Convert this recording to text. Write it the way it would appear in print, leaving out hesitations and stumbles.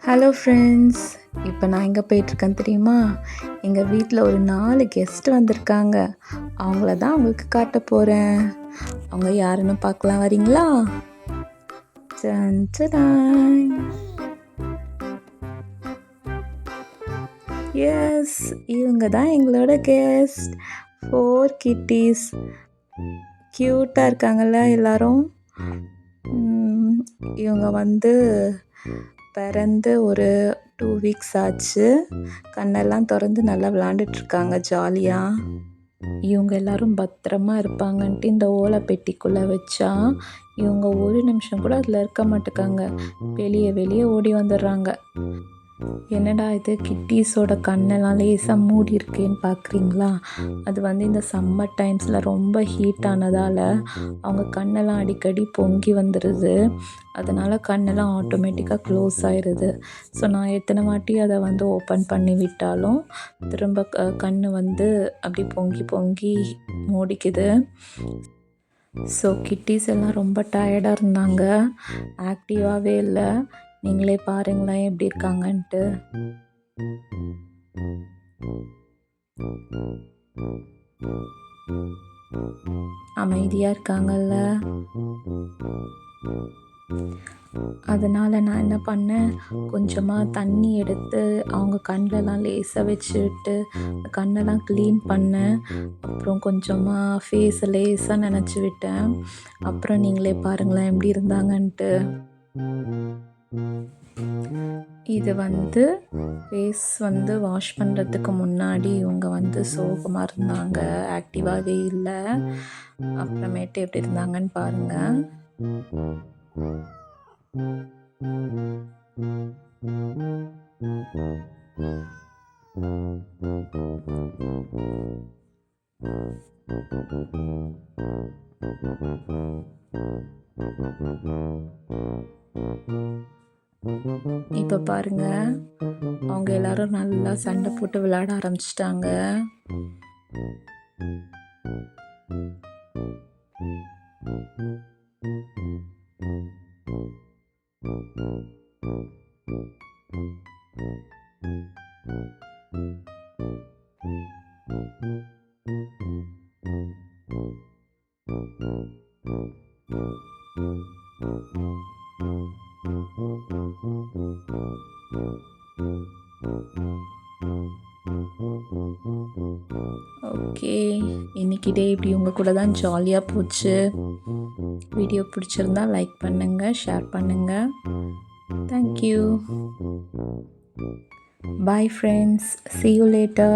Hello friends, இப்போ நான் எங்கே போயிட்டுருக்கேன் தெரியுமா? எங்கள் வீட்டில் ஒரு 4 கெஸ்ட் வந்திருக்காங்க. அவங்கள தான் உங்களுக்கு காட்ட போகிறேன். அவங்க யாருன்னு பார்க்கலாம், வரீங்களா? டன் டடாய்! எஸ், இவங்க தான் எங்களோட கெஸ்ட். 4 கிட்டீஸ். க்யூட்டாக இருக்காங்கல்ல எல்லாரும்? இவங்க பிறந்து ஒரு 2 வீக்ஸ் ஆச்சு. கண்ணெல்லாம் திறந்து நல்லா விளாண்டுட்ருக்காங்க ஜாலியாக. இவங்க எல்லாரும் பத்திரமா இருப்பாங்கன்ட்டு இந்த ஓலை பெட்டிக்குள்ளே வச்சா இவங்க ஒரு நிமிஷம் கூட அதில் இருக்க மாட்டேக்காங்க. வெளியே ஓடி வந்துடுறாங்க. என்னடா இது, கிட்டீஸோட கண்ணெல்லாம் லேசாக மூடி இருக்கேன்னு பார்க்குறீங்களா? அது இந்த சம்மர் டைம்ஸில் ரொம்ப ஹீட் ஆனதால் அவங்க கண்ணெல்லாம் அடிக்கடி பொங்கி வந்துடுது. அதனால் கண்ணெல்லாம் ஆட்டோமேட்டிக்காக க்ளோஸ் ஆயிடுது. ஸோ நான் எத்தனை வாட்டி அதை ஓப்பன் பண்ணி விட்டாலும் திரும்ப கண் அப்படி பொங்கி பொங்கி மூடிக்குது. ஸோ கிட்டீஸ் எல்லாம் ரொம்ப டயர்டாக இருந்தாங்க, ஆக்டிவாகவே இல்லை. நீங்களே பாருங்களேன் எப்படி இருக்காங்கன்ட்டு. அமைதியாக இருக்காங்கல்ல. அதனால் நான் என்ன பண்ணேன், கொஞ்சமாக தண்ணி எடுத்து அவங்க கண்ணெல்லாம் லேசாக வச்சு விட்டு கண்ணெல்லாம் க்ளீன் பண்ணேன். அப்புறம் கொஞ்சமாக ஃபேஸை லேசாக நனைச்சி விட்டேன். அப்புறம் நீங்களே பாருங்களேன் எப்படி இருந்தாங்கன்ட்டு. இது ஃபேஸ் வாஷ் பண்ணுறதுக்கு முன்னாடி இவங்க சோகமாக இருந்தாங்க, ஆக்டிவாகவே இல்லை. அப்புறமேட்டு எப்படி இருந்தாங்கன்னு பாருங்கள். இப்போ பாருங்க, அவங்க எல்லாரும் நல்லா சண்டை போட்டு விளையாட ஆரம்பிச்சிட்டாங்க. ஓகே, இன்னைக்கு டே இப்படி உங்கள் கூட தான் ஜாலியாக போச்சு. வீடியோ பிடிச்சிருந்தா லைக் பண்ணுங்கள், ஷேர் பண்ணுங்கள். Thank you. Bye friends, see you later.